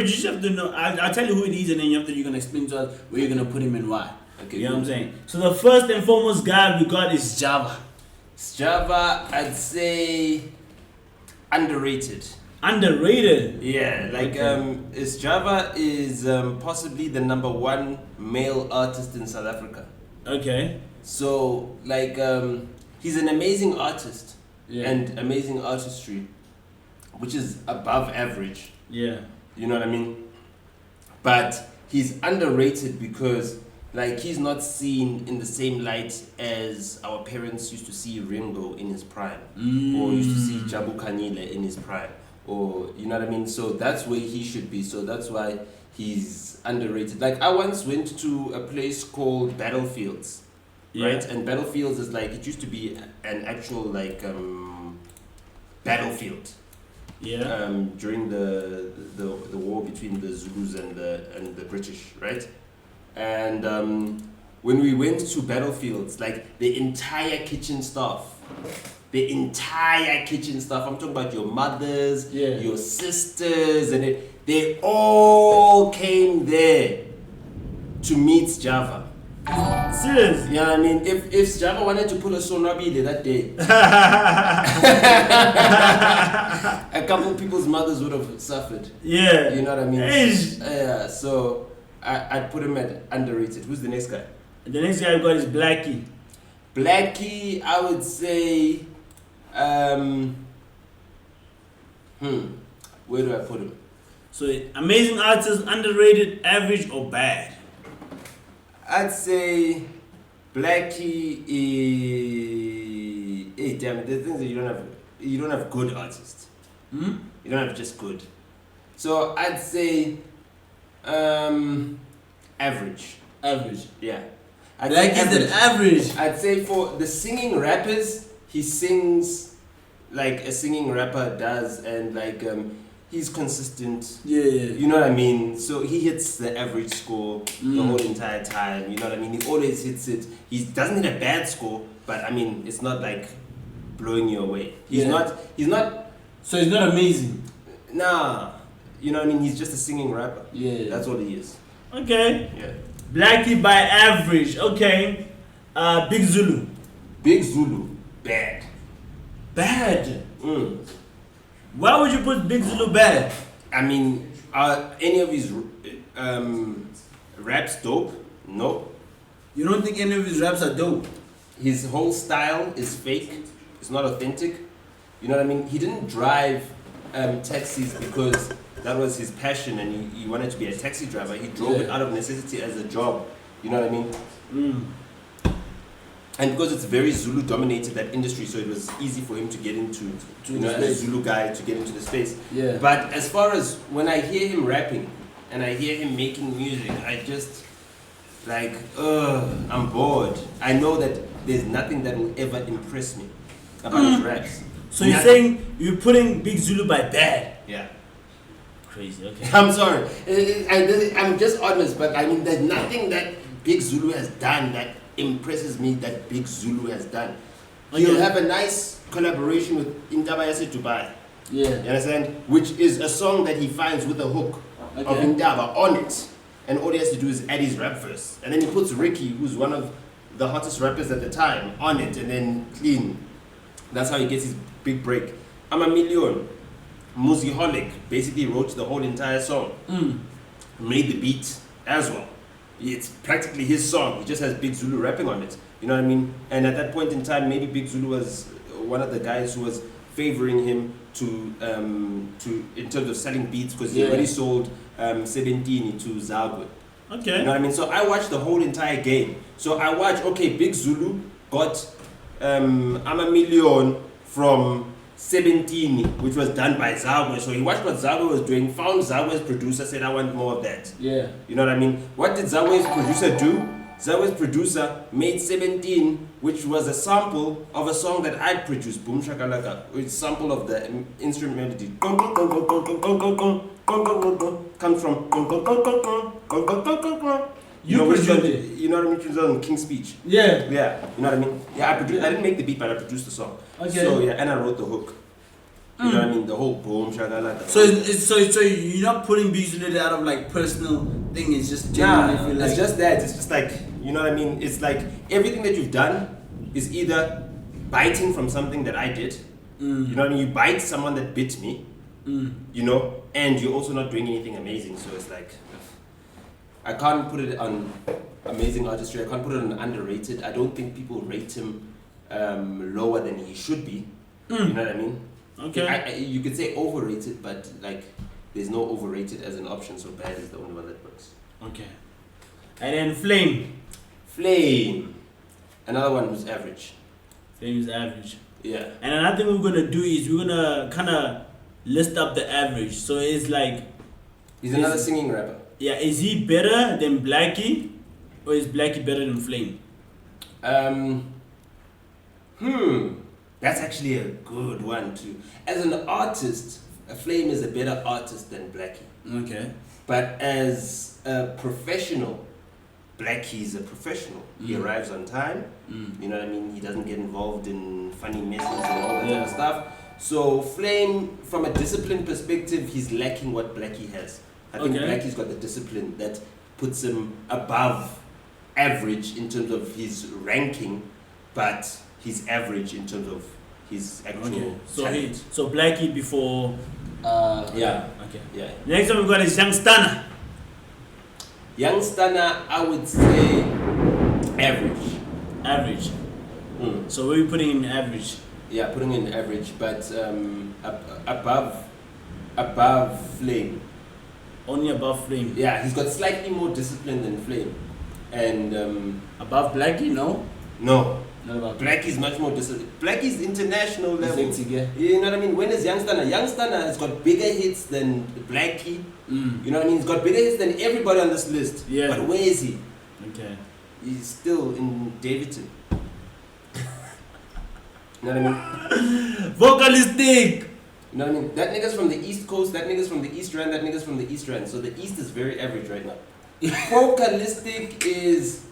You just have to know. I'll tell you who it is, and then you're gonna explain to us where you're gonna put him and why. Okay, you know what I'm saying? So the first and foremost guy we got is Java. Java, I'd say underrated. Underrated. Yeah, like Java is possibly the #1 male artist in South Africa. Okay. So like he's an amazing artist Yeah. and amazing artistry, which is above average. Yeah. You know what I mean? But he's underrated because like he's not seen in the same light as our parents used to see Ringo in his prime, or used to see Jabu Kanyile in his prime, or you know what I mean. So that's where he should be. So that's why he's underrated. Like I once went to a place called Battlefields, right? And Battlefields is like it used to be an actual like battlefield. Yeah. During the war between the Zulus and the British, right? And when we went to Battlefields, like the entire kitchen staff, I'm talking about your mothers, your sisters, and they all came there to meet Java. Serious? Yeah, I mean, if Java wanted to pull a Sonabile that day, a couple people's mothers would have suffered. Yeah. You know what I mean? Yeah, so I'd put him at underrated. Who's the next guy? The next guy we got is Blackie. Blackie, I would say, where do I put him? So amazing artist, underrated, average, or bad? I'd say Blackie is. Hey, damn it! The things that you don't have good artists. You don't have just good. So I'd say average. Average. Yeah. Blackie's an average. I'd say for the singing rappers, he sings like a singing rapper does, and like he's consistent. Yeah. You know what I mean? So he hits the average score the whole entire time. You know what I mean? He always hits it. He doesn't hit a bad score, but I mean, it's not like blowing you away. He's not. So he's not amazing. Nah. You know what I mean? He's just a singing rapper. Yeah. That's all he is. Okay. Yeah. Blackie by average. Okay. Big Zulu. Big Zulu. Bad. Bad. Why would you put Big Zulu bad? I mean, are any of his raps dope? No. You don't think any of his raps are dope? His whole style is fake. It's not authentic. You know what I mean? He didn't drive taxis because that was his passion and he wanted to be a taxi driver. He drove it out of necessity as a job. You know what I mean? And because it's very Zulu dominated, that industry, so it was easy for him to get into, as a Zulu guy, to get into the space. Yeah. But as far as when I hear him rapping and I hear him making music, I just like, I'm bored. I know that there's nothing that will ever impress me about his raps. So you're saying you're putting Big Zulu by bad? Yeah. Crazy, okay. I'm sorry. I'm just honest, but I mean, there's nothing that Big Zulu has done that impresses me that Big Zulu has done. He'll have a nice collaboration with Indaba Yase Dubai. Yeah. You understand? Which is a song that he finds with a hook of Indaba on it. And all he has to do is add his rap verse. And then he puts Ricky, who's one of the hottest rappers at the time, on it, and then clean. That's how he gets his big break. I'm a Million. Muziholic basically wrote the whole entire song. Made the beat as well. It's practically his song. He just has Big Zulu rapping on it. You know what I mean? And at that point in time, maybe Big Zulu was one of the guys who was favoring him to in terms of selling beats, because he already sold 17 to Zagwe. Okay. You know what I mean? So I watched the whole entire game. So I watched, Big Zulu got I'm a Million from 17, which was done by Zagwe. So he watched what Zagwe was doing, found Zagwe's producer, said, I want more of that. Yeah. You know what I mean? What did Zagwe's producer do? Zagwe's producer made 17, which was a sample of a song that I produced, Boom Shakalaka, which is a sample of the instrument melody. Comes from. You produced it. You know what I mean? It was on King's Speech. Yeah. Yeah. You know what I mean? Yeah, I didn't make the beat, but I produced the song. Okay. So yeah, and I wrote the hook. You know what I mean? The whole boom shakalaka. So you're not putting beats related out of like personal thing. It's just genuinely feel like it's just that. It's just like, you know what I mean? It's like everything that you've done is either biting from something that I did. You know what I mean? You bite someone that bit me. You know, and you're also not doing anything amazing. So it's like, I can't put it on amazing artistry. I can't put it on underrated. I don't think people rate him lower than he should be. You know what I mean? okay. You could say overrated, but like there's no overrated as an option. So bad is the only one that works. Okay. And then Flame. Another one who's average. Flame is average. Yeah. And another thing we're gonna do is we're gonna kind of list up the average. So it's like, He's another singing rapper. yeah, is he better than Blackie, or is Blackie better than Flame? That's actually a good one too. As an artist, Flame is a better artist than Blackie. Okay. But as a professional, Blackie is a professional. He arrives on time. You know what I mean? He doesn't get involved in funny messes and all that kind of stuff. So Flame, from a discipline perspective, he's lacking what Blackie has. I think Blackie's got the discipline that puts him above average in terms of his ranking, but he's average in terms of his actual talent. So Blackie before. Yeah. Okay. Yeah. Next one we got is Young Stunner. Young Stunner, I would say average. Average. So where are you putting in average? Yeah, putting in average, but above Flame. Only above Flame. Yeah, he's got slightly more discipline than Flame, and above Blackie, no. No. Not about Blackie's much more disciplined. Blackie's international level. Yeah. You know what I mean? When is Young Stunner? Young Stunner has got bigger hits than Blackie. You know what I mean? He's got bigger hits than everybody on this list. Yeah. But where is he? Okay. He's still in Davidson. You know what I mean? Vocalistic. You know what I mean? That nigga's from the East Coast, that nigga's from the East Rand, that nigga's from the East Rand. So the East is very average right now. Vocalistic is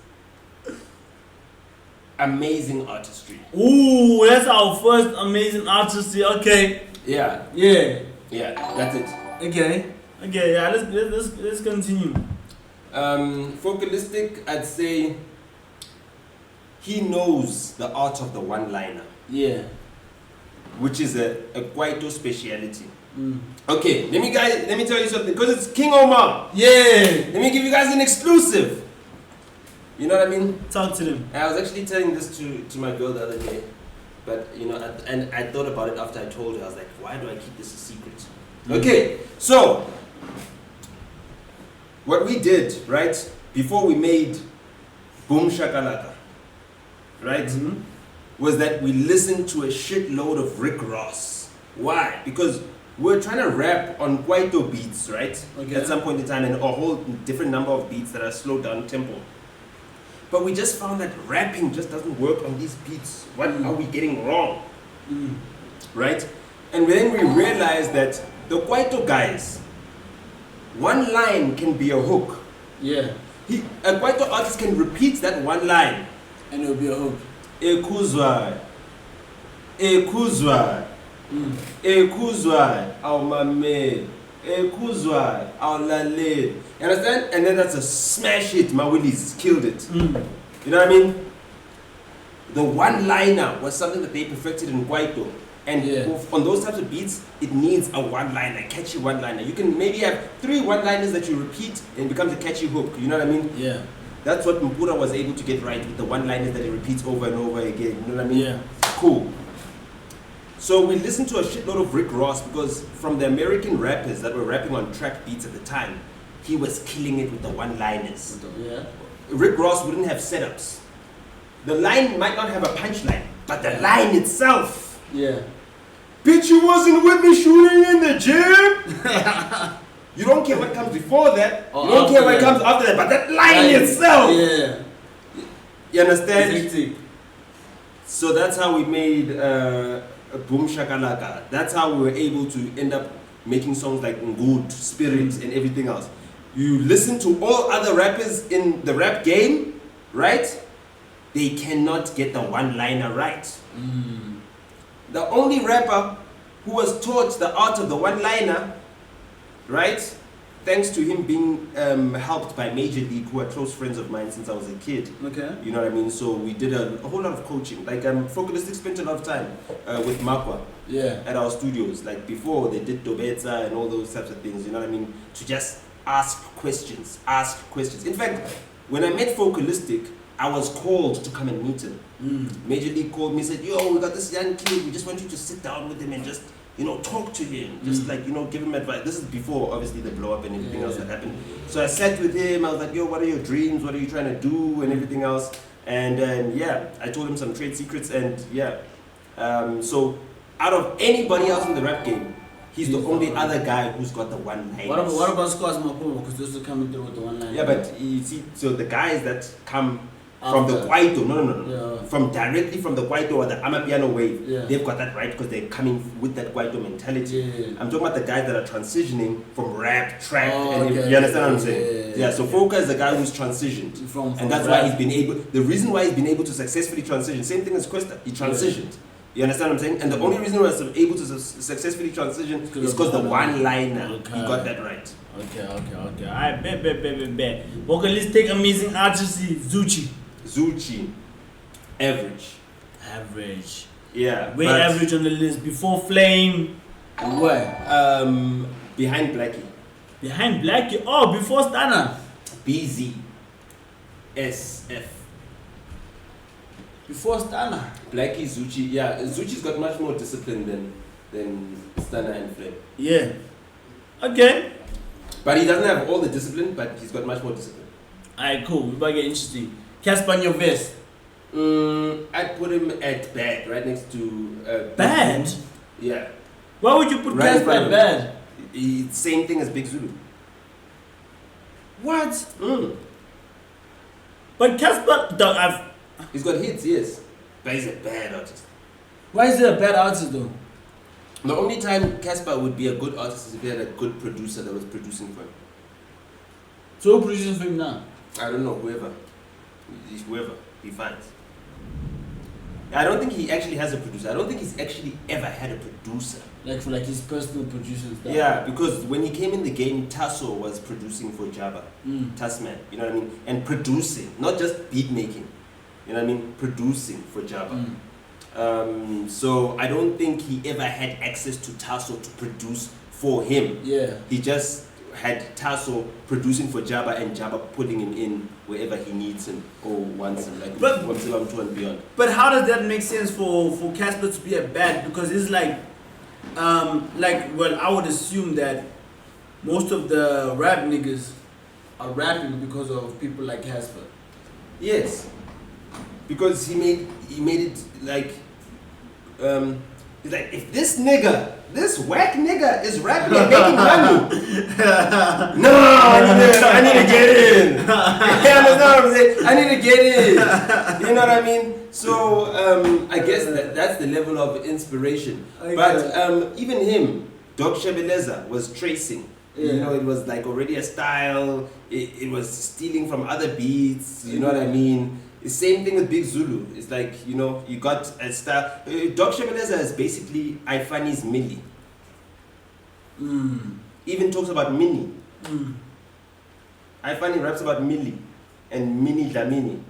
amazing artistry. Ooh, that's our first amazing artistry. Okay. Yeah. Yeah. Yeah, that's it. Okay. Okay. Yeah. Let's continue. Vocalistic, I'd say he knows the art of the one-liner. Yeah. Which is a Kwaito speciality. Okay, let me tell you something, because it's King Omar. Yeah. Let me give you guys an exclusive. You know what I mean? Talk to them. I was actually telling this to my girl the other day, but you know, and I thought about it after I told her. I was like, why do I keep this a secret? Okay, so what we did, right, before we made Boom Shakalaka, right, was that we listened to a shitload of Rick Ross. Why? Because we're trying to rap on Kwaito beats, right? Okay. At some point in time, and a whole different number of beats that are slowed down tempo. But we just found that rapping just doesn't work on these beats. What are we getting wrong? Right? And then we realized that the Kwaito guys, one line can be a hook. Yeah. A Kwaito artist can repeat that one line. And it'll be a hook. Ekuzwa. Ekuzwa. Ekuzwa. Au mame. Ekuzwa. Au lale. You understand? And then that's a smash hit. My Willies killed it. You know what I mean? The one-liner was something that they perfected in Kwaito. And on those types of beats, it needs a one-liner, catchy one-liner. You can maybe have 3 one-liners that you repeat and it becomes a catchy hook. You know what I mean? Yeah. That's what Mpura was able to get right with the one-liners that he repeats over and over again. You know what I mean? Yeah. Cool. So we listened to a shitload of Rick Ross because from the American rappers that were rapping on track beats at the time, he was killing it with the one-liners. Yeah. Rick Ross wouldn't have setups. The line might not have a punchline, but the line itself. Yeah. Bitch, you wasn't with me shooting in the gym. You don't care what comes before that. Or you don't care what that. comes after that. But that line itself. Yeah. You understand? Hectic. So that's how we made Boom Shakalaka. That's how we were able to end up making songs like Good, Spirit, and everything else. You listen to all other rappers in the rap game, right? They cannot get the one-liner right. The only rapper who was taught the art of the one-liner, right? Thanks to him being helped by Major League, who are close friends of mine since I was a kid. Okay. You know what I mean? So we did a whole lot of coaching. Like Focalistic spent a lot of time with Makwa at our studios. Like before they did Dobetsa and all those types of things, you know what I mean? To just ask questions. In fact, when I met Focalistic, I was called to come and meet him. Major League called me and said, yo, we got this young kid, we just want you to sit down with him and just, you know, talk to him. Just like, you know, give him advice. This is before, obviously, the blow up and everything else that happened. So I sat with him, I was like, yo, what are your dreams? What are you trying to do? And everything else. And I told him some trade secrets and so out of anybody else in the rap game, he's the only other guy who's got the one line. What about Scars Mapumo? Because those are coming through with the one line. Yeah, but you see, so the guys that come from the Kwaito, no. From directly from the Kwaito or the Amapiano wave, they've got that right because they're coming with that Kwaito mentality. I'm talking about the guys that are transitioning from rap, trap, and you understand what I'm saying? So Foka is the guy who's transitioned. From and that's why he's been able, the reason why he's been able to successfully transition, same thing as Questa, he transitioned. You understand what I'm saying? And the only reason why he's able to successfully transition is because the one-liner, he got that right. Okay. Alright, bet. Okay, let's take amazing artists, Zuchi, average. Yeah. Way average on the list. Before Flame. Where? Behind Blackie. Behind Blackie? Oh, before Stunner. BZ. SF. Before Stunner. Blackie, Zuchi. Yeah, Zuchi's got much more discipline than Stunner and Flame. Yeah. Okay. But he doesn't have all the discipline, but he's got much more discipline. Alright, cool. We're about to get interesting. Casper Nyovest. I'd put him at bad, right next to... Bad? Yeah. Why would you put Casper at bad? Same thing as Big Zulu. What? But Casper... He's got hits, yes. But he's a bad artist. Why is he a bad artist though? The only time Casper would be a good artist is if he had a good producer that was producing for him. So who produces for him now? I don't know, whoever he finds. I don't think he actually has a producer. I don't think he's actually ever had a producer. Like for his personal producers. Yeah, because when he came in the game, Tasso was producing for Jabba. Tasman, you know what I mean? And producing, not just beat making. You know what I mean? Producing for Jabba. So I don't think he ever had access to Tasso to produce for him. Yeah. He just had Tasso producing for Jabba and Jabba putting him in wherever he needs him or wants him, like from Silam 2 and beyond. But how does that make sense for Casper to be a bad? Because it's like I would assume that most of the rap niggas are rapping because of people like Casper. Yes, because he made it like he's like, if this whack nigga is rapping and making money, no, I need to get in. You understand what I'm saying? I need to get in. You know what I mean? So I guess that's the level of inspiration. Okay. But even him, Doc Shebeleza was tracing. Yeah. You know, it was like already a style. It was stealing from other beats. You know what I mean? The same thing with Big Zulu. It's like, you know, you got a style. Doc Shebeleza is basically Ifani's Millie. Even talks about Mini. Ifani raps about Millie and Mini Dlamini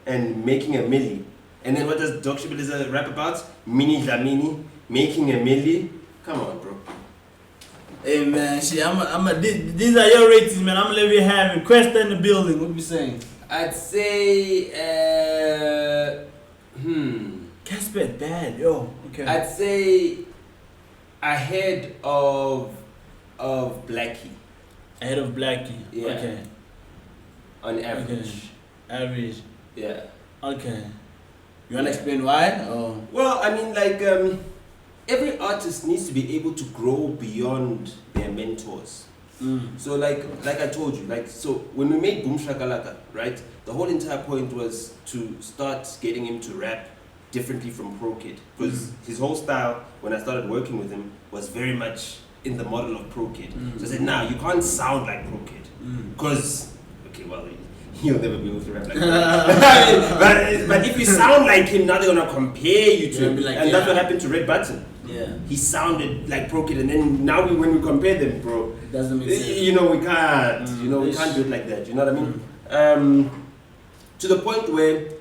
and making a Millie. And then what does Doc Shebeleza rap about? Mini Dlamini, making a Millie. Come on, bro. Hey man, shit, these are your ratings, man. I'm gonna let you have it. Questa in the building. What you saying? I'd say, Casper bad, yo. Okay. I'd say ahead of Blackie. Ahead of Blackie. Yeah. Okay. On average. Okay. Average. Yeah. Okay. You wanna explain why? Or? Well, I mean, like every artist needs to be able to grow beyond their mentors. So like I told you, like, so when we made Boom Shakalaka, right, the whole entire point was to start getting him to rap differently from Pro Kid, because his whole style when I started working with him was very much in the model of Pro Kid. So I said, nah, you can't sound like Pro Kid, because he'll never be able to rap like that. but if you sound like him, now they're gonna compare you to him, like, and that's what happened to Red Button. Yeah. He sounded like Pro Kid, and then now when we compare them, bro, It doesn't make sense. you know, we can't. You know, we can't do it like that. You know what I mean? To the point where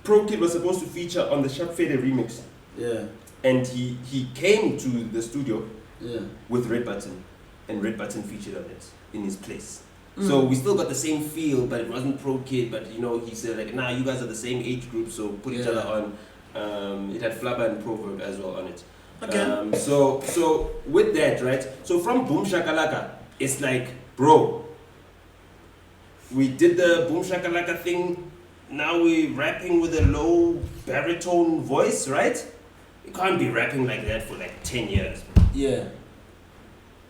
Pro Kid was supposed to feature on the Sharp Fader remix. Yeah. And he came to the studio with Red Button, and Red Button featured on it in his place. So we still got the same feel, but it wasn't Pro Kid. But you know, he said like, nah, you guys are the same age group, so put each other on. It had Flabba and Proverb as well on it. Okay. So with that, right? So from Boom Shakalaka, it's like, bro, we did the Boom Shakalaka thing. Now we're rapping with a low baritone voice, right? You can't be rapping like that for like 10 years. Yeah.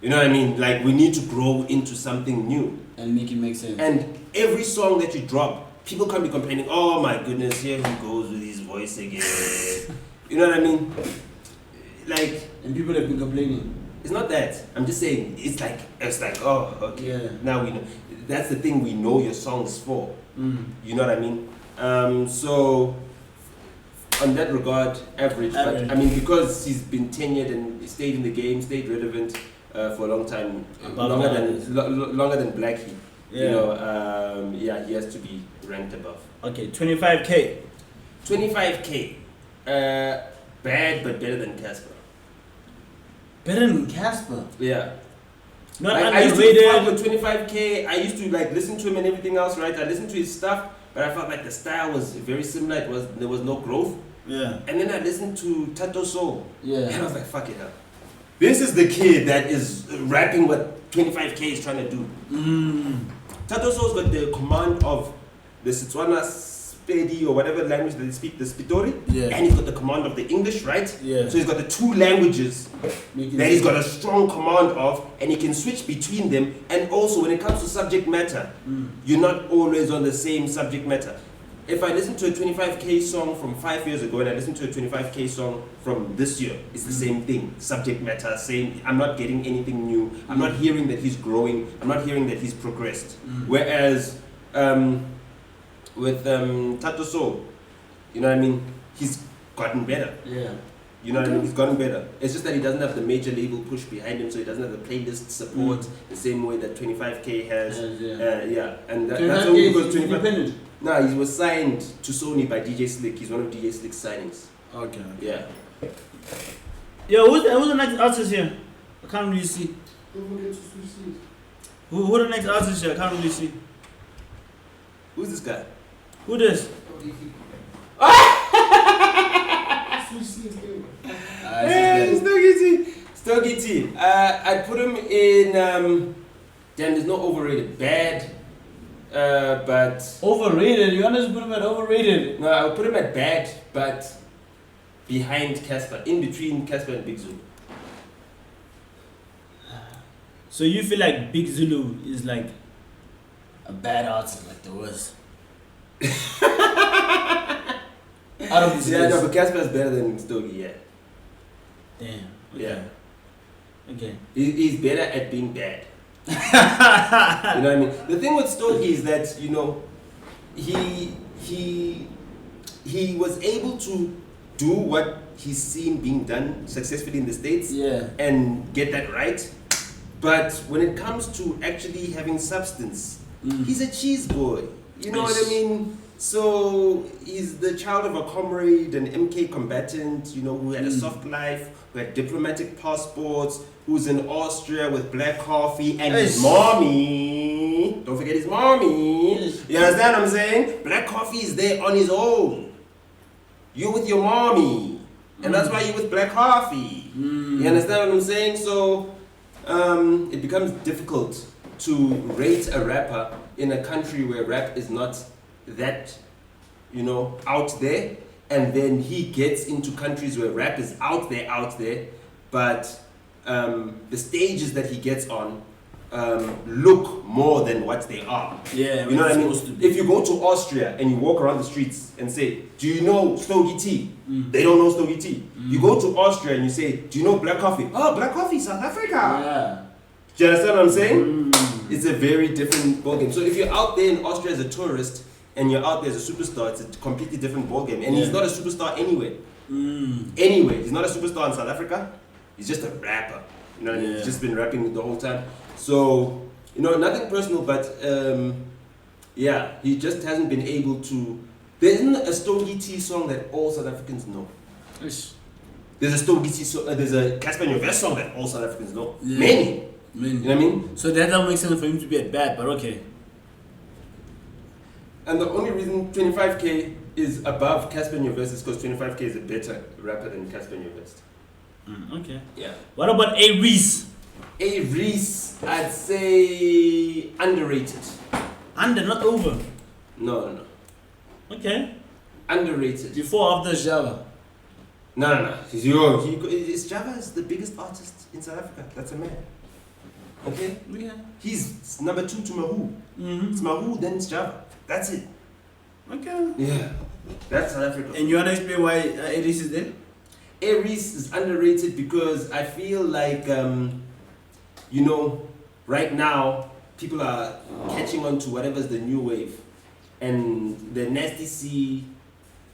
You know what I mean? Like, we need to grow into something new. And make it make sense. And every song that you drop, people can't be complaining, oh my goodness, here he goes with his voice again. You know what I mean? Like... And people have been complaining. It's not that. I'm just saying, it's like, oh, okay. Yeah. Now we know. That's the thing we know your songs for. You know what I mean? So... on that regard, average. But I mean, because he's been tenured and stayed in the game, stayed relevant for a long time, longer than Blackie. Yeah. You know, he has to be ranked above. Okay, 25K. 25K, bad but better than Casper. Better than Casper? Yeah. Not I used to underrated. fuck with 25K. I used to like listen to him and everything else, right? I listened to his stuff, but I felt like the style was very similar. There was no growth. Yeah. And then I listened to Tato Soul. Yeah. And I was like, fuck it up. This is the kid that is rapping what 25K is trying to do. Tato Soul's got the command of the Setswana Spedi or whatever language that they speak, the Spitori. Yeah. And he's got the command of the English, right? Yeah. So he's got the two languages that he's got a strong command of, and he can switch between them. And also, when it comes to subject matter, you're not always on the same subject matter. If I listen to a 25K song from 5 years ago and I listen to a 25K song from this year, it's the same thing. Subject matter, same. I'm not getting anything new. I'm not hearing that he's growing. I'm not hearing that he's progressed. Whereas with Tato Soul, you know what I mean? He's gotten better. Yeah. You know what I mean? He's gotten better. It's just that he doesn't have the major label push behind him, so he doesn't have the playlist support the same way that 25K has. And that's only because 25. Independent. No, he was signed to Sony by DJ Slick. He's one of DJ Slick's signings. Okay. Yeah. Yo, who's the next artist here? I can't really see. Don't forget to switch seats. Who the next artist here? I can't really see. Who's this guy? Who this? Switch seats, hey, Stogie T. I'd put him in. Damn, there's no overrated. Bad. But Overrated? You want to put him at overrated? no, I'll put him at bad, but behind Casper, in between Casper and Big Zulu. So you feel like Big Zulu is like A bad artist like the worst. Out of this Yeah, list. no, but Casper is better than Stogie. Yeah, damn. Okay. yeah. Okay. He's better at being bad. You know what I mean? The thing with Stogie is that, you know, he was able to do what he's seen being done successfully in the States and get that right. But when it comes to actually having substance, he's a cheese boy. You know what I mean? So he's the child of a comrade, an MK combatant, you know, who had a soft life, who had diplomatic passports, who's in Austria with black coffee, and his mommy. Don't forget his mommy. You understand what I'm saying? Black coffee is there on his own. You're with your mommy. And that's why you're with black coffee. You understand what I'm saying? So it becomes difficult to rate a rapper in a country where rap is not that, you know, out there, and then he gets into countries where rap is out there, but the stages that he gets on look more than what they are. Yeah, you know what I mean? supposed to be. If you go to Austria and you walk around the streets and say, do you know Stogie T? They don't know Stogie T. You go to Austria and you say, do you know black coffee? Oh, black coffee, South Africa. Yeah. Do you understand what I'm saying? It's a very different ballgame. So if you're out there in Austria as a tourist and you're out there as a superstar, it's a completely different ballgame. And he's not a superstar anyway. Anyway, he's not a superstar in South Africa. He's just a rapper. You know what I mean? Yeah. He's just been rapping the whole time. So, you know, nothing personal, but yeah, he just hasn't been able to. There isn't a Stogie T song that all South Africans know. Ish. There's a Stogie T song, there's a Casper Nyovest song that all South Africans know. Yeah. Many. You know what I mean? So that doesn't make sense for him to be at bad, but okay. And the only reason 25K is above Casper Nyovest is because 25K is a better rapper than Casper Nyovest. Okay. Yeah. What about A-Reece? A-Reece, I'd say underrated. Under, not over. No. Okay. Underrated. Before, after Java. No. Java is the biggest artist in South Africa. That's a man. Okay? Yeah. He's number 2 to Mahu. Mm-hmm. It's Mahu, then it's Java. That's it. Okay. Yeah. That's South Africa. And you want to explain why A-Reece is there? A-Reece is underrated because I feel like, you know, right now, people are catching on to whatever's the new wave. And the Nasty C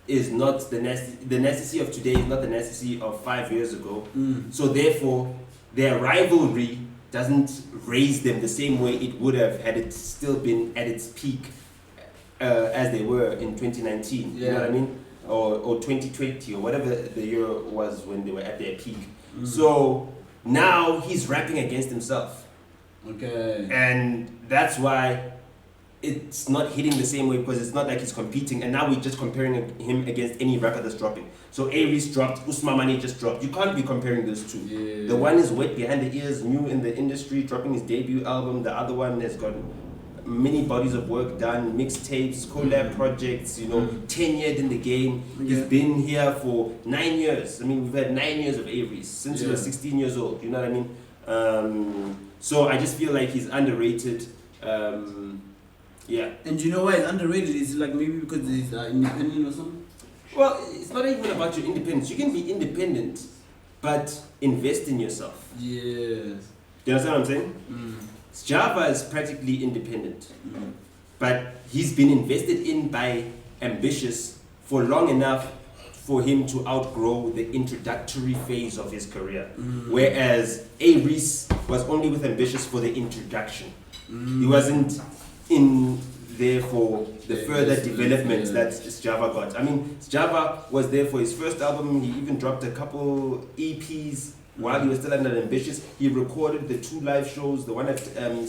is not the Nasty C of today is not the Nasty C of 5 years ago. So therefore, their rivalry doesn't raise them the same way it would have had it still been at its peak as they were in 2019. You know what I mean? Or 2020 or whatever the year was when they were at their peak. So now he's rapping against himself. Okay. And that's why it's not hitting the same way because it's not like he's competing. And now we're just comparing him against any rapper that's dropping. So A-Reece dropped, Usmamani just dropped. You can't be comparing those two. Yeah. The one is wet behind the ears, new in the industry, dropping his debut album. The other one has got many bodies of work done, mixtapes, collab projects, you know, 10-year in the game. He's been here for 9 years. I mean, we've had 9 years of A-Reece since he was 16 years old, you know what I mean? So I just feel like he's underrated. Yeah. And you know why it's underrated? Is it like maybe because he's independent or something? Well, it's not even about your independence. You can be independent, but invest in yourself. Yes. Do you understand what I'm saying? Java is practically independent, but he's been invested in by Ambitious for long enough for him to outgrow the introductory phase of his career. Whereas A-Reece was only with Ambitious for the introduction. He wasn't in there for the further development that Java got. I mean, Java was there for his first album. He even dropped a couple EPs while he was still under Ambitious. He recorded the 2 live shows, the one at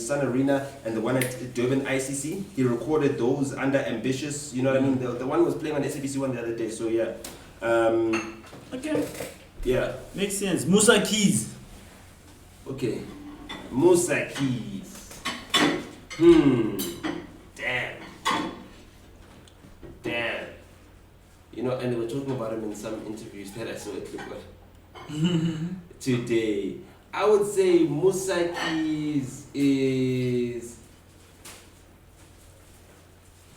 Sun Arena and the one at Durban ICC. He recorded those under Ambitious, you know what I mean? The one was playing on SABC One the other day, so yeah. Okay. Yeah. Makes sense. Musa Keys. Okay. Musa Keys. Damn. You know, and they were talking about him in some interviews that I saw at Clipboard today. I would say Musa Keys is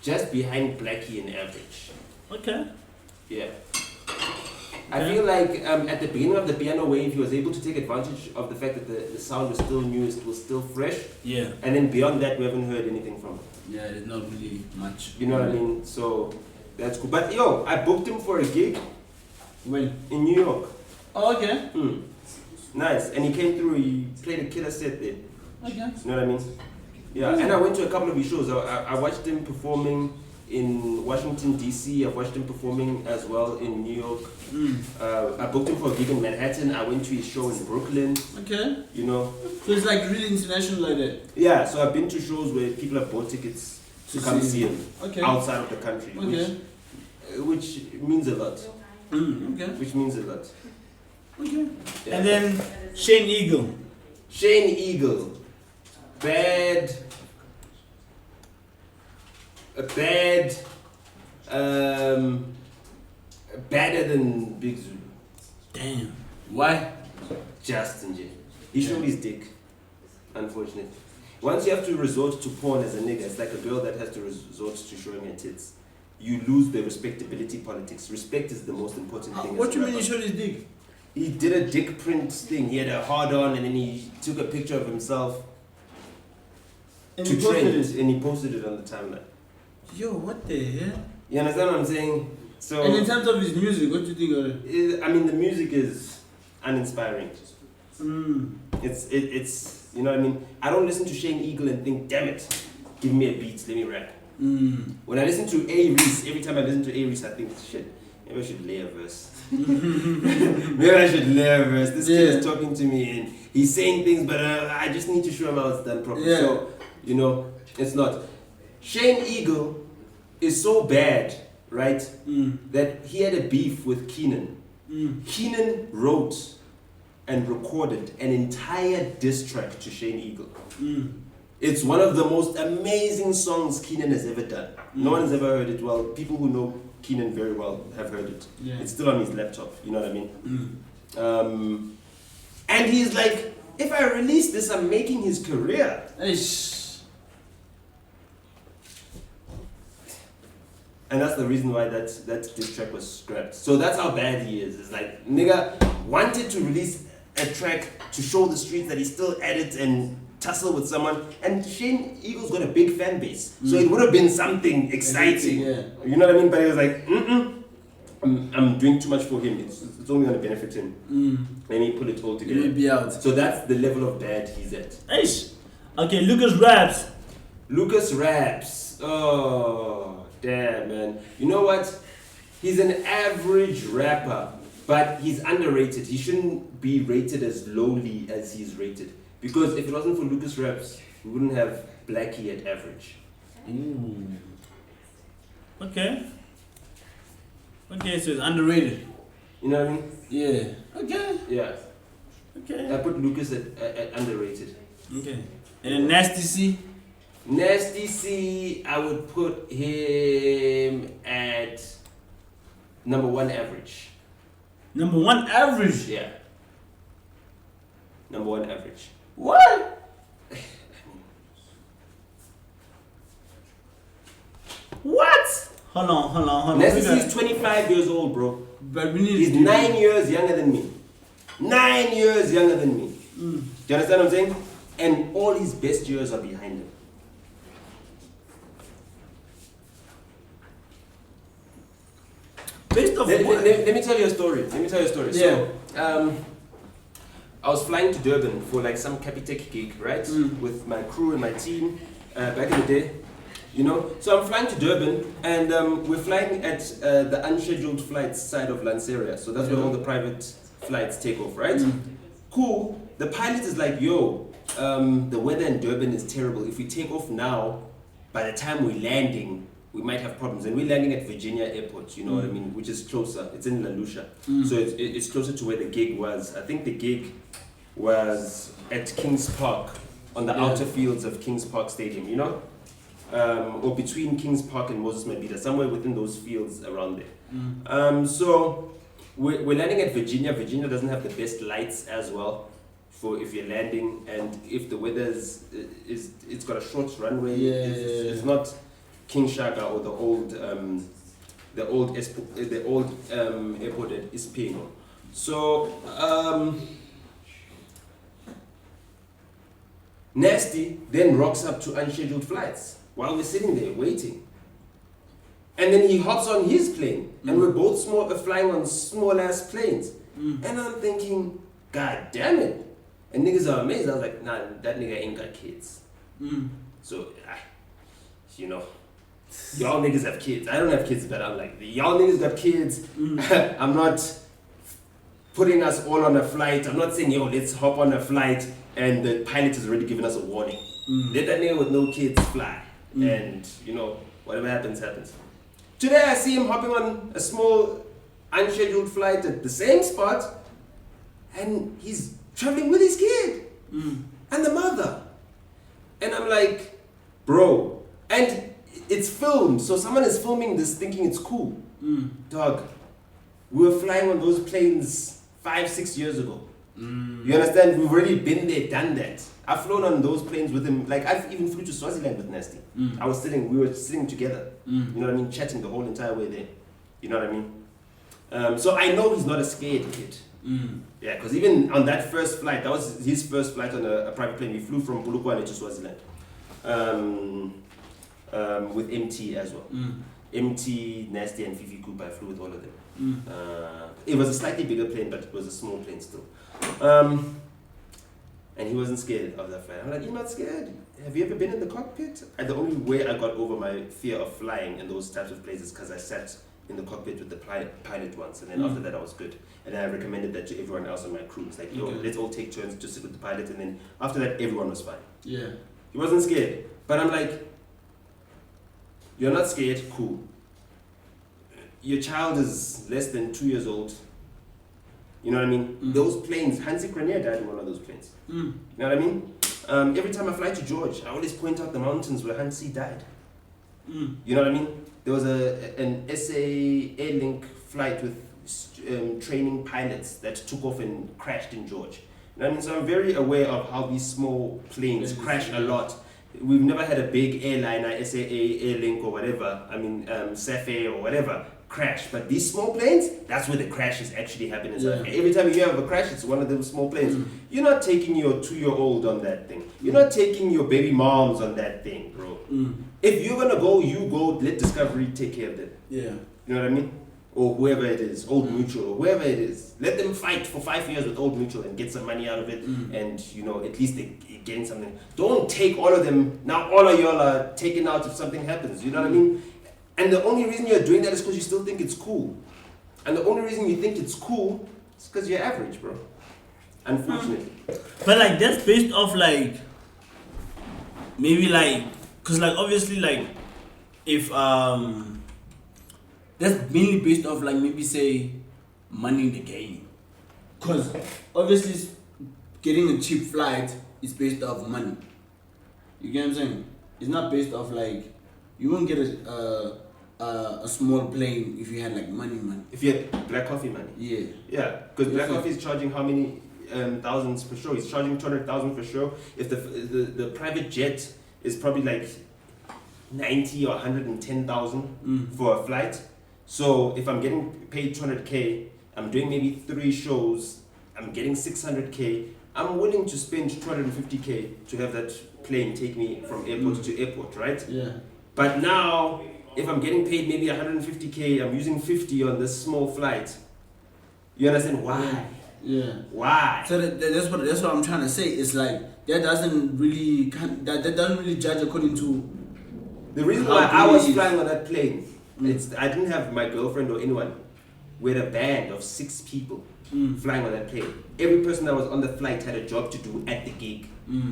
just behind Blackie in average. Okay. Yeah. I feel like at the beginning of the piano wave, he was able to take advantage of the fact that the sound was still new, it was still fresh. Yeah. And then beyond that, we haven't heard anything from him. Yeah, there's not really much. You know what I mean? So that's cool. But yo, I booked him for a gig. When? In New York. Oh, okay. Nice. And he came through, he played a killer set there. Okay. You know what I mean? Yeah, and I went to a couple of his shows. I watched him performing in Washington, D.C. I've watched him performing as well in New York. I booked him for a gig in Manhattan. I went to his show in Brooklyn. Okay. You know? So it's like really international like that? Yeah, so I've been to shows where people have bought tickets to come see him outside of the country. Okay. Which means a lot. Okay. Which means a lot. Okay. Yeah. And then Shane Eagle. Shane Eagle. Bad. Badder than Big Zulu. Damn. Why? Justin J. He showed his dick, unfortunately. Once you have to resort to porn as a nigga, it's like a girl that has to resort to showing her tits. You lose the respectability politics. Respect is the most important thing. What do you mean he showed his dick? He did a dick print thing. He had a hard on and then he took a picture of himself And to he posted trend it? and he posted it on the timeline. Yo, what the hell? You understand what I'm saying? So And in terms of his music, what do you think of it? I mean, the music is uninspiring. Mm. It's you know what I mean. I don't listen to Shane Eagle and think, damn it, give me a beat, let me rap. Mm. When I listen to A-Reece, every time I listen to A-Reece, I think, shit, maybe I should lay a verse. Maybe I should lay a verse. This kid is talking to me and he's saying things, but I just need to show him how it's done properly. Yeah. So, you know, it's not. Shane Eagle is so bad, right, that he had a beef with Keenan. Keenan wrote and recorded an entire diss track to Shane Eagle. It's one of the most amazing songs Keenan has ever done. No one has ever heard it. Well, people who know Keenan very well have heard it. Yeah. It's still on his laptop, you know what I mean? And he's like, if I release this, I'm making his career. Eish. And that's the reason why that diss track was scrapped. So that's how bad he is. It's like, nigga wanted to release a track to show the streets that he's still at it and tussle with someone. And Shane Eagle's got a big fan base. So it would have been something exciting. Yeah. You know what I mean? But he was like, I'm doing too much for him. It's only going to benefit him. Let me pull it all together. Let me be out. So that's the level of bad he's at. Eish. Okay, Lucas raps. Lucas raps. Oh, damn, man. You know what? He's an average rapper, but he's underrated. He shouldn't be rated as lowly as he's rated. Because if it wasn't for Lucas raps, we wouldn't have Blackie at average. Okay. Okay, so it's underrated. You know what I mean? Yeah. Okay. Yeah. Okay. I put Lucas at underrated. Okay. And then Nasty C. Nasty C, I would put him at number 1 average. Number 1 average. Yeah. Number 1 average. What? What? Hold on. Nasty C is 25 years old, bro. But we need He's to 9 years younger than me. 9 years younger than me. Do you understand what I'm saying? And all his best years are behind him. Based off Let what? me tell you a story. Yeah. So, I was flying to Durban for like some Capitec gig, right? With my crew and my team back in the day. You know? So I'm flying to Durban and we're flying at the unscheduled flights side of Lanseria. So that's where all the private flights take off, right? Cool. The pilot is like, yo, the weather in Durban is terrible. If we take off now, by the time we're landing, we might have problems. And we're landing at Virginia Airport, you know what I mean? Which is closer. It's in La Lucia. So it's closer to where the gig was. I think the gig was at Kings Park, on the outer fields of Kings Park Stadium, you know? Or between Kings Park and Moses Mabhida, somewhere within those fields around there. So we're landing at Virginia. Virginia doesn't have the best lights as well for if you're landing, and if the weather it's got a short runway. It's not King Shaka or the old airport at Ispingo. So Nasty then rocks up to unscheduled flights while we're sitting there waiting. And then he hops on his plane, and we're both flying on small ass planes. And I'm thinking, God damn it. And niggas are amazed. I was like, nah, that nigga ain't got kids. So, you know, y'all niggas have kids. I don't have kids, but I'm like, y'all niggas got kids. I'm not putting us all on a flight. I'm not saying, yo, let's hop on a flight and the pilot has already given us a warning. Let that nigga with no kids fly. And, you know, whatever happens, happens. Today I see him hopping on a small unscheduled flight at the same spot, and he's traveling with his kid and the mother. And I'm like, bro, and it's filmed, so someone is filming this thinking it's cool. Dog, we were flying on those planes 5-6 years ago. You understand? We've already been there, done that. I've flown on those planes with him. Like, I've even flew to Swaziland with Nasty. We were sitting together. You know what I mean? Chatting the whole entire way there. You know what I mean? So I know he's not a scared kid. Yeah, because even on that first flight, that was his first flight on a private plane. We flew from Polokwane to Swaziland. with Emtee as well. Emtee, Nasty, and Fifi Cooper. I flew with all of them. It was a slightly bigger plane, but it was a small plane still. And he wasn't scared of that flight. I'm like, you're not scared? Have you ever been in the cockpit? And the only way I got over my fear of flying in those types of places because I sat in the cockpit with the pilot once, and then after that I was good. And then I recommended that to everyone else on my crew. It's like, yo, let's all take turns to sit with the pilot, and then after that everyone was fine. Yeah. He wasn't scared. But I'm like, you're not scared, cool. Your child is less than 2 years old. You know what I mean? Those planes, Hansi Grenier died in one of those planes. You know what I mean? Every time I fly to George, I always point out the mountains where Hansi died. You know what I mean? There was an SA Airlink flight with training pilots that took off and crashed in George. You know what I mean? So I'm very aware of how these small planes crash a lot. We've never had a big airliner, SAA, Airlink or whatever, Safe or whatever, crash. But these small planes, that's where the crashes actually happen in South Africa. Every time you hear of a crash, it's one of those small planes. You're not taking your 2-year-old on that thing. You're not taking your baby moms on that thing, bro. If you're gonna go, you go, let Discovery take care of them. Yeah. You know what I mean? Or whoever it is, Old Mutual, or whoever it is. Let them fight for 5 years with Old Mutual and get some money out of it, and you know, at least they gain something. Don't take all of them, now all of y'all are taken out if something happens, you know what I mean? And the only reason you're doing that is because you still think it's cool. And the only reason you think it's cool is because you're average, bro. Unfortunately. But like, that's based off like, maybe like, cause like obviously like, if that's mainly based off like maybe say money in the game, cause obviously getting a cheap flight is based off money. You get what I'm saying? It's not based off like, you won't get a small plane if you had like money. If you had Black Coffee money. Yeah. Yeah, because Black Coffee is charging how many thousands per show? He's charging 200,000 per show. If the private jet is probably like 90 or 110,000 for a flight. So if I'm getting paid 200K, I'm doing maybe 3 shows, I'm getting 600K, I'm willing to spend 250K to have that plane take me from airport to airport, right? Yeah. But now, if I'm getting paid maybe 150K, I'm using 50 on this small flight. You understand why? Yeah. Why? So that's what I'm trying to say. It's like that doesn't really judge according to the reason why I was flying on that plane. I didn't have my girlfriend or anyone. We had a band of 6 people flying on that plane. Every person that was on the flight had a job to do at the gig.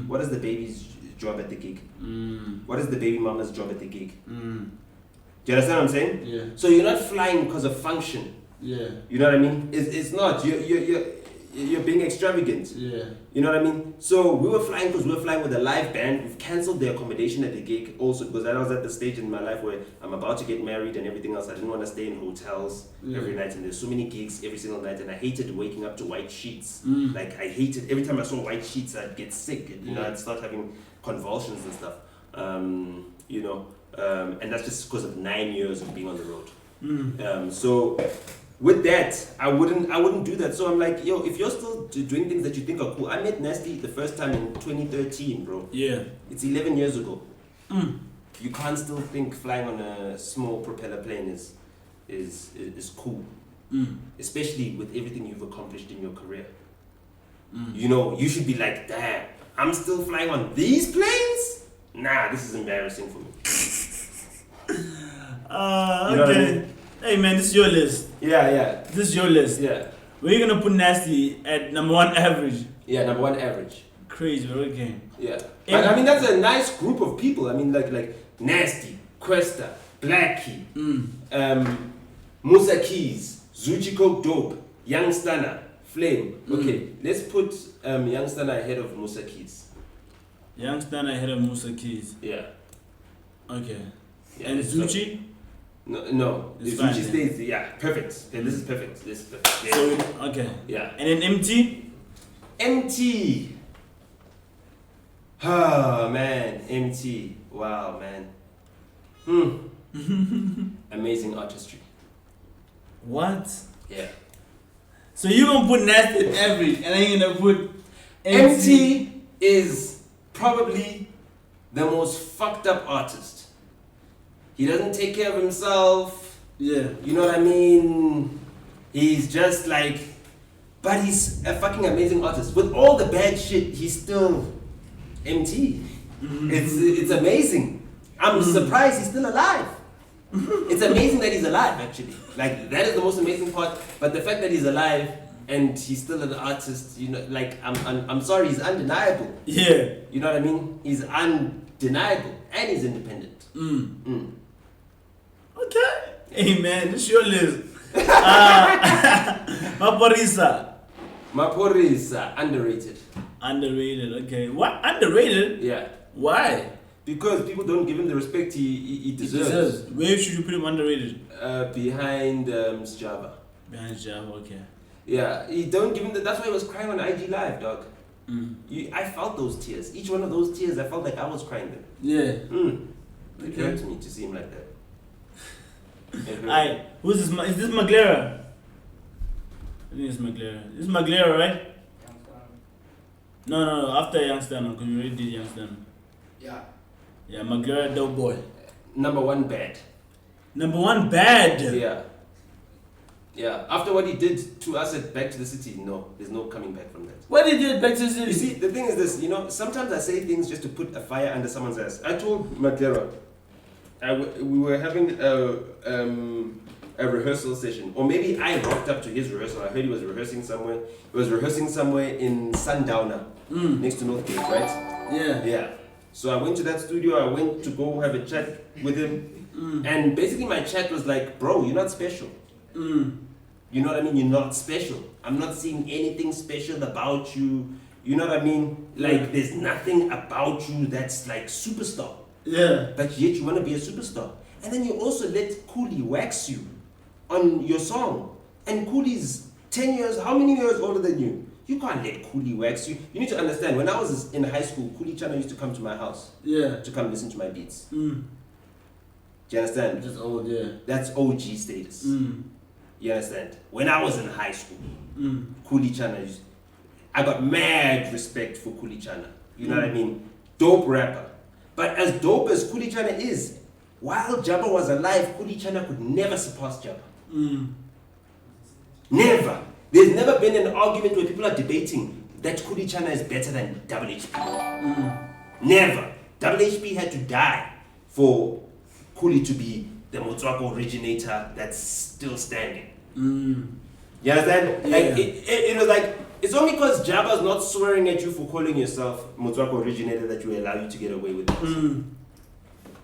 What is the baby's job at the gig? What is the baby mama's job at the gig? Do you understand what I'm saying? Yeah. So you're not flying because of function. Yeah. You know what I mean? It's not. You're being extravagant. Yeah. You know what I mean? So we were flying because we were flying with a live band. We've cancelled the accommodation at the gig also because I was at the stage in my life where I'm about to get married and everything else. I didn't want to stay in hotels every night, and there's so many gigs every single night, and I hated waking up to white sheets. Like I hated every time I saw white sheets, I'd get sick. You know, I'd start having convulsions and stuff. You know, and that's just because of 9 years of being on the road. So with that, I wouldn't do that. So I'm like, yo, if you're still doing things that you think are cool. I met Nasty the first time in 2013, bro. Yeah. It's 11 years ago. You can't still think flying on a small propeller plane is cool. Especially with everything you've accomplished in your career. You know, you should be like, damn, I'm still flying on these planes? Nah, this is embarrassing for me. Okay. You know what I mean? Hey man, this is your list. Yeah. This is your list. Yeah. Where you gonna put Nasty at number 1 average? Yeah, number 1 average. Crazy, okay. Yeah. But I mean, that's a nice group of people. I mean, like Nasty, Questa, Blackie, Musa Keys, Zuchi Coke Dope, Young Stunner, Flame. Okay, let's put Young Stunner ahead of Musa Keys. Young Stunner ahead of Musa Keys. Yeah. Okay. Yeah, and Zuchi? No. It's Zuchi fine, stays. Yeah, perfect. Yeah, this is perfect. Yeah. So okay. Yeah. And then Emtee? Emtee. Oh man, Emtee. Wow, man. Amazing artistry. What? Yeah. So you gonna put Nasty at average, and then you gonna put Emtee is probably the most fucked up artist He doesn't take care of himself. Yeah. You know what I mean? He's just like, but he's a fucking amazing artist. With all the bad shit, he's still Emtee. It's amazing. I'm surprised he's still alive. It's amazing that he's alive, actually. Like, that is the most amazing part. But the fact that he's alive and he's still an artist, you know, like, I'm sorry, he's undeniable. Yeah. You know what I mean? He's undeniable and he's independent. Okay. Hey man, this your list. Maphorisa, underrated. Underrated. Okay. What? Underrated? Yeah. Why? Because people don't give him the respect he deserves. Where should you put him underrated? Behind Java. Behind Java. Okay. Yeah, he don't give him the. That's why he was crying on IG Live, dog. I felt those tears. Each one of those tears, I felt like I was crying them. Yeah. It hurt me to see him like that. Alright, who's this? Is this Maglera? I think it's Maglera. This is Maglera, right? No, after Youngstown, because we already did Youngstown. Yeah. Yeah, Maglera, dope boy. Number one bad. Number one bad. Yeah. Yeah. After what he did to us at Back to the City, no, there's no coming back from that. What did you do Back to the City? You see, the thing is this, you know, sometimes I say things just to put a fire under someone's ass. I told Maglera, we were having a rehearsal session, or maybe I rocked up to his rehearsal. I heard he was rehearsing somewhere. He was rehearsing somewhere in Sundowner, next to Northgate, right? Yeah. Yeah. So I went to that studio. I went to go have a chat with him, and basically my chat was like, "Bro, you're not special. You know what I mean? You're not special. I'm not seeing anything special about you. You know what I mean? Like, there's nothing about you that's like superstar. Yeah. But yet you want to be a superstar. And then you also let Cooley wax you on your song. And Cooley's 10 years, how many years older than you? You can't let Cooley wax you. You need to understand, when I was in high school, Cooley Chana used to come to my house. Yeah. To come listen to my beats. Do you understand? Just old, yeah. That's OG status. You understand? When I was in high school, Cooley Chana, I got mad respect for Cooley Chana. You know what I mean? Dope rapper. But as dope as Cooley Chana is, while Jabba was alive, Cooley Chana could never surpass Jabba. Never. There's never been an argument where people are debating that Cooley Chana is better than Double HP. Never. Double HP had to die for Cooley to be the Motswako originator that's still standing. You understand? Yeah. Like, it was like, it's only because Jabba's not swearing at you for calling yourself Motswako originator that you allow you to get away with this.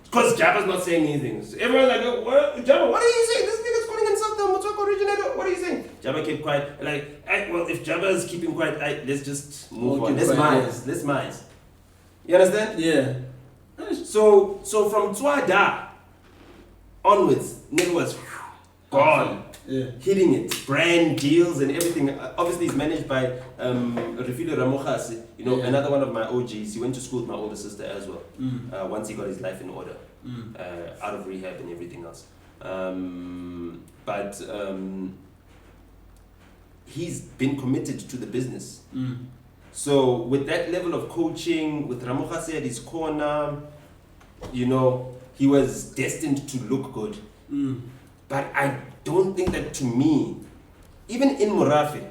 Because Jabba's not saying anything. So everyone's like, Jabba, what are you saying? This nigga's calling himself the Motswako originator. What are you saying? Jabba kept quiet. Like, well, if Jabba is keeping quiet, let's just move on. Let's minds. You understand? Yeah. So from Tswada onwards, nigga was gone. Yeah. Hitting it, brand deals and everything. Obviously, it's managed by Refilo Ramokhasi, you know, another one of my OGs. He went to school with my older sister as well. Once he got his life in order, out of rehab and everything else. But he's been committed to the business. So with that level of coaching, with Ramokhasi at his corner, you know, he was destined to look good. But I don't think that, to me, even in Morafe,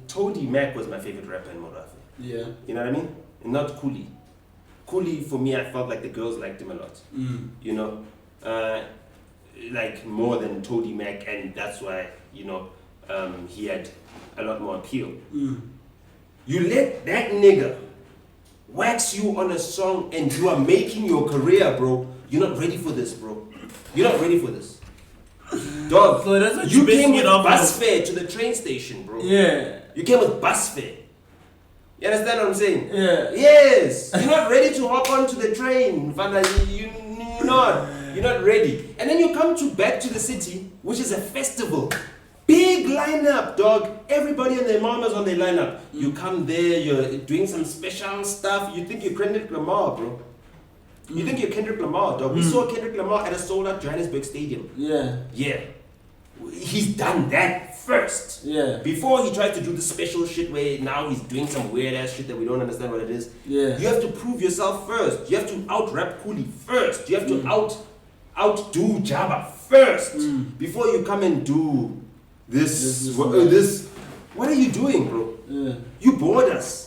Toady Mac was my favorite rapper in Morafe. Yeah. You know what I mean? And not Cooley. Cooley, for me, I felt like the girls liked him a lot. You know? Like more than Toady Mac, and that's why, you know, he had a lot more appeal. You let that nigga wax you on a song and you are making your career, bro. You're not ready for this, bro. You're not ready for this. Dog, So that's what you you're came basing with it off bus of. fare to the train station, bro. Yeah. You came with bus fare. You understand what I'm saying? Yeah. Yes. You're not ready to hop onto the train. Fana, you're not. You're not ready. And then you come to Back to the City, which is a festival. Big lineup, dog. Everybody and their mamas on their lineup. You come there, you're doing some special stuff. You think you're Kendrick Lamar, bro. You think you're Kendrick Lamar, dog. We saw Kendrick Lamar at a sold-out Johannesburg Stadium. Yeah. Yeah. he's done that first. Yeah. Before he tries to do the special shit where now he's doing some weird ass shit that we don't understand what it is. Yeah. You have to prove yourself first. You have to out rap Cooley first. You have to outdo Jabba first before you come and do this. What are you doing, bro? Yeah. You bored us.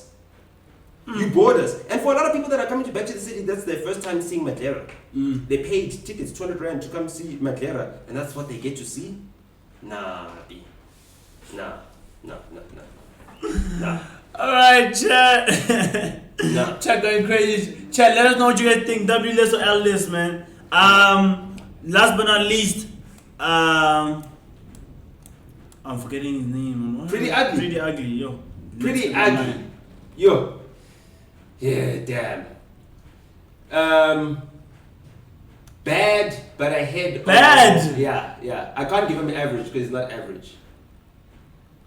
You bored us. And for a lot of people that are coming back to the city, that's their first time seeing Madlera. They paid tickets, 200 rand to come see Madlera, and that's what they get to see? Nah, B. Nah. Alright, chat. Nah. Chat going crazy. Chat, let us know what you guys think. W list or L list, man. Last but not least, I'm forgetting his name. Pretty Ugly. Pretty Ugly, yo. Pretty Ugly. Yo. Yeah, damn. Bad, but ahead. Bad? Yeah. I can't give him average because he's not average.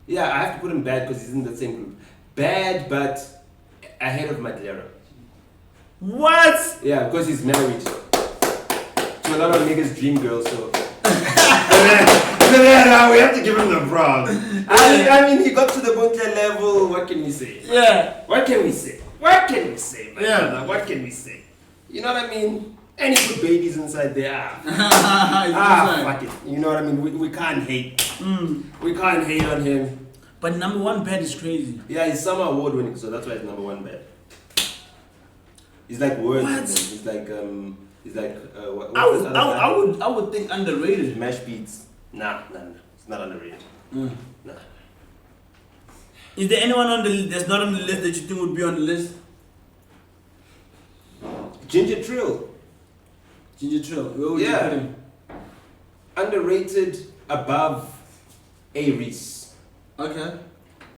Yeah, I have to put him bad because he's in the same group. Bad, but ahead of Madlera. What? Yeah, because he's married to a lot of niggas' dream girl, so. We have to give him the props. I mean, he got to the Buntle level. What can we say? Yeah. What can we say? What can we say, man? Yeah. What can we say? You know what I mean? And he put babies inside there. Fuck it. You know what I mean? We can't hate. We can't hate on him. But number one bad is crazy. Yeah, he's summer award winning, so that's why he's number one bad. He's like words. What? He's like I would think underrated. Mash beats. Nah. It's not underrated. Nah. Is there anyone on the that's not on the list that you think would be on the list? Ginger Trill. Where would you put him? Underrated above A-Reece. Okay.